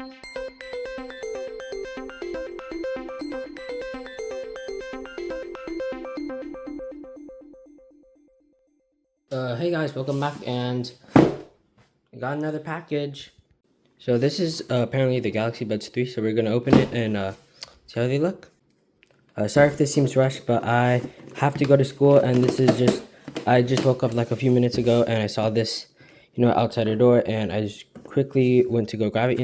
Hey guys, welcome back, and I got another package. So this is apparently the Galaxy Buds 3, so we're gonna open it and see how they look. Sorry if this seems rushed, but I have to go to school, and I just woke up like a few minutes ago, and I saw this, outside the door, and I just quickly went to go grab it.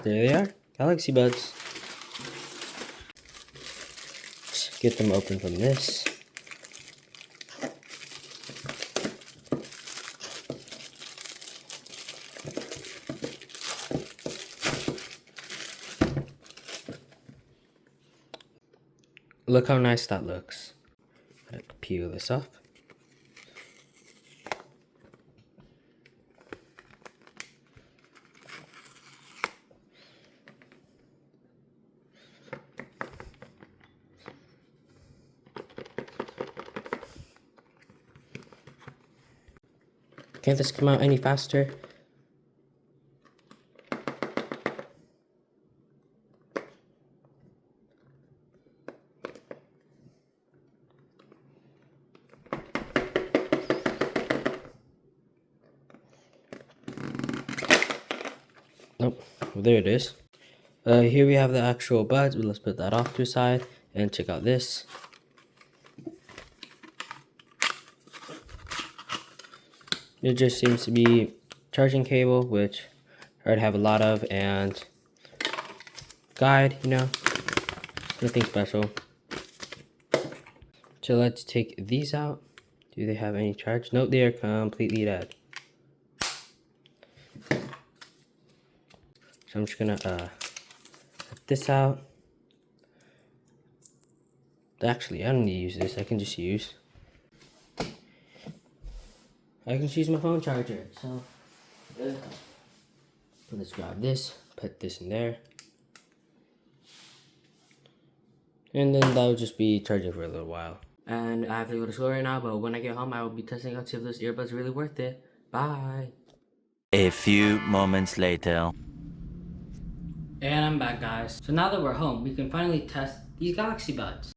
There they are, Galaxy Buds. Just get them open from this. Look how nice that looks. Gotta peel this off. Can't this come out any faster? Nope. Well, there it is. Here we have the actual buds. Let's put that off to the side and check out this. It just seems to be charging cable, which I already have a lot of, and guide, nothing special. So let's take these out. Do they have any charge? Nope, they are completely dead. So I'm just gonna cut this out. Actually, I don't need to use this. I can just use my phone charger. So let's grab this, put this in there, and then that'll just be charging for a little while. And I have to go to school right now, but when I get home, I will be testing out to see if those earbuds are really worth it. Bye. A few moments later. And I'm back, guys. So now that we're home, we can finally test these Galaxy Buds.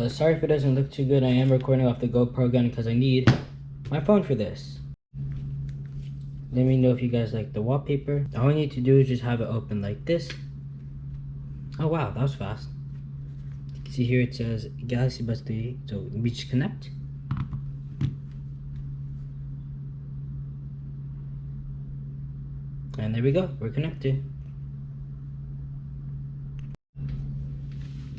Sorry if it doesn't look too good. I am recording off the GoPro gun because I need my phone for this. Let me know if you guys like the wallpaper. All I need to do is just have it open like this. Oh wow, that was fast. You can see here it says Galaxy Buds 3. So we just connect. And there we go, we're connected.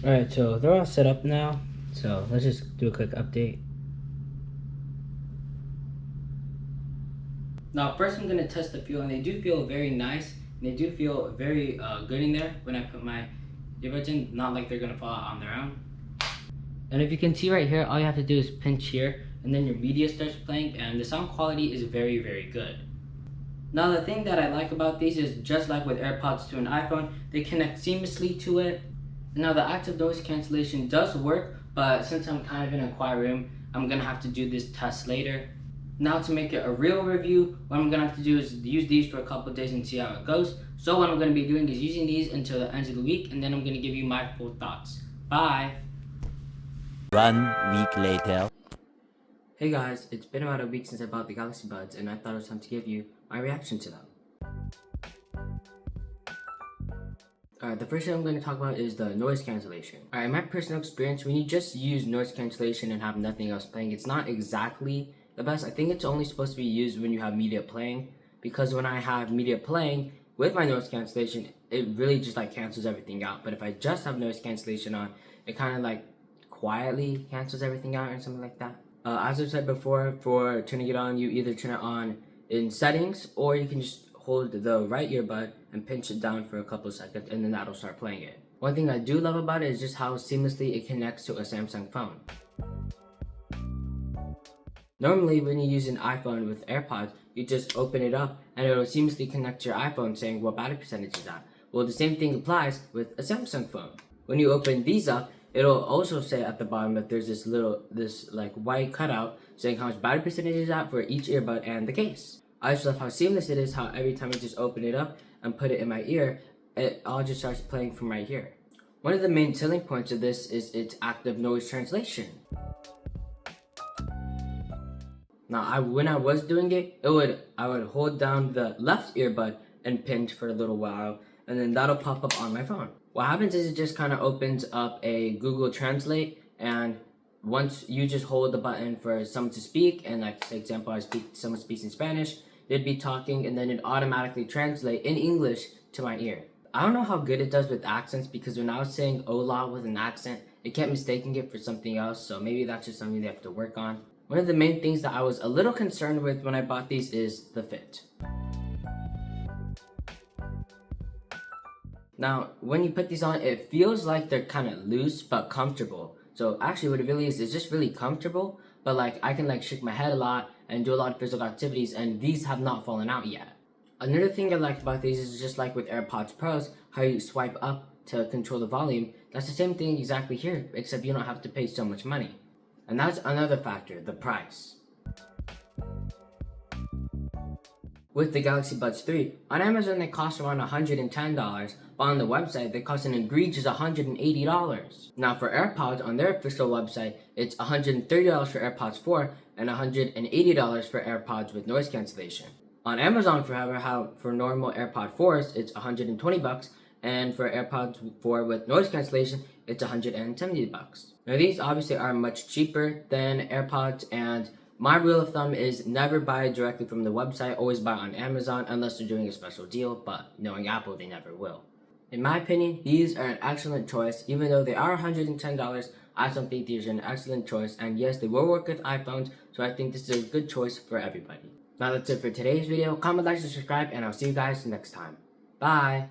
Alright, so they're all set up now. So let's just do a quick update. Now first I'm going to test the feel, and they do feel very nice. And they do feel very good in there when I put my earbuds in, not like they're going to fall out on their own. And if you can see right here, all you have to do is pinch here, and then your media starts playing, and the sound quality is very, very good. Now the thing that I like about these is, just like with AirPods to an iPhone, they connect seamlessly to it. Now the active noise cancellation does work, but since I'm kind of in a quiet room, I'm gonna have to do this test later. Now to make it a real review, what I'm gonna have to do is use these for a couple of days and see how it goes. So what I'm gonna be doing is using these until the end of the week, and then I'm gonna give you my full thoughts. Bye! 1 week later. Hey guys, it's been about a week since I bought the Galaxy Buds, and I thought it was time to give you my reaction to them. Alright, the first thing I'm going to talk about is the noise cancellation. Alright, in my personal experience, when you just use noise cancellation and have nothing else playing, it's not exactly the best. I think it's only supposed to be used when you have media playing, because when I have media playing with my noise cancellation, it really just like cancels everything out. But if I just have noise cancellation on, it kind of like quietly cancels everything out or something like that. As I've said before, for turning it on, you either turn it on in settings, or you can just hold the right earbud and pinch it down for a couple seconds, and then that'll start playing it. One thing I do love about it is just how seamlessly it connects to a Samsung phone. Normally, when you use an iPhone with AirPods, you just open it up and it'll seamlessly connect to your iPhone saying what battery percentage is at. Well, the same thing applies with a Samsung phone. When you open these up, it'll also say at the bottom that there's this white cutout saying how much battery percentage is at for each earbud and the case. I just love how seamless it is, how every time I just open it up and put it in my ear, it all just starts playing from right here. One of the main selling points of this is its active noise translation. Now, when I was doing it, I would hold down the left earbud and pinch for a little while, and then that'll pop up on my phone. What happens is it just kind of opens up a Google Translate, and once you just hold the button for someone to speak, and like for example, someone speaks in Spanish, they'd be talking, and then it automatically translate in English to my ear. I don't know how good it does with accents, because when I was saying hola with an accent, it kept mistaking it for something else, so maybe that's just something they have to work on. One of the main things that I was a little concerned with when I bought these is the fit. Now, when you put these on, it feels like they're kind of loose but comfortable. So actually what it really is just really comfortable, but like I can like shake my head a lot and do a lot of physical activities, and these have not fallen out yet. Another thing I like about these is just like with AirPods Pros, how you swipe up to control the volume. That's the same thing exactly here, except you don't have to pay so much money. And that's another factor, the price. With the Galaxy Buds 3, on Amazon they cost around $110, but on the website they cost an egregious $180. Now for AirPods, on their official website, it's $130 for AirPods 4 and $180 for AirPods with noise cancellation. On Amazon, for normal AirPod 4s, it's $120, and for AirPods 4 with noise cancellation, it's $170. Now these obviously are much cheaper than AirPods, and my rule of thumb is never buy directly from the website, always buy on Amazon unless they're doing a special deal, but knowing Apple, they never will. In my opinion, these are an excellent choice. Even though they are $110, I still think these are an excellent choice, and yes, they will work with iPhones, so I think this is a good choice for everybody. Now that's it for today's video. Comment, like, and subscribe, and I'll see you guys next time. Bye!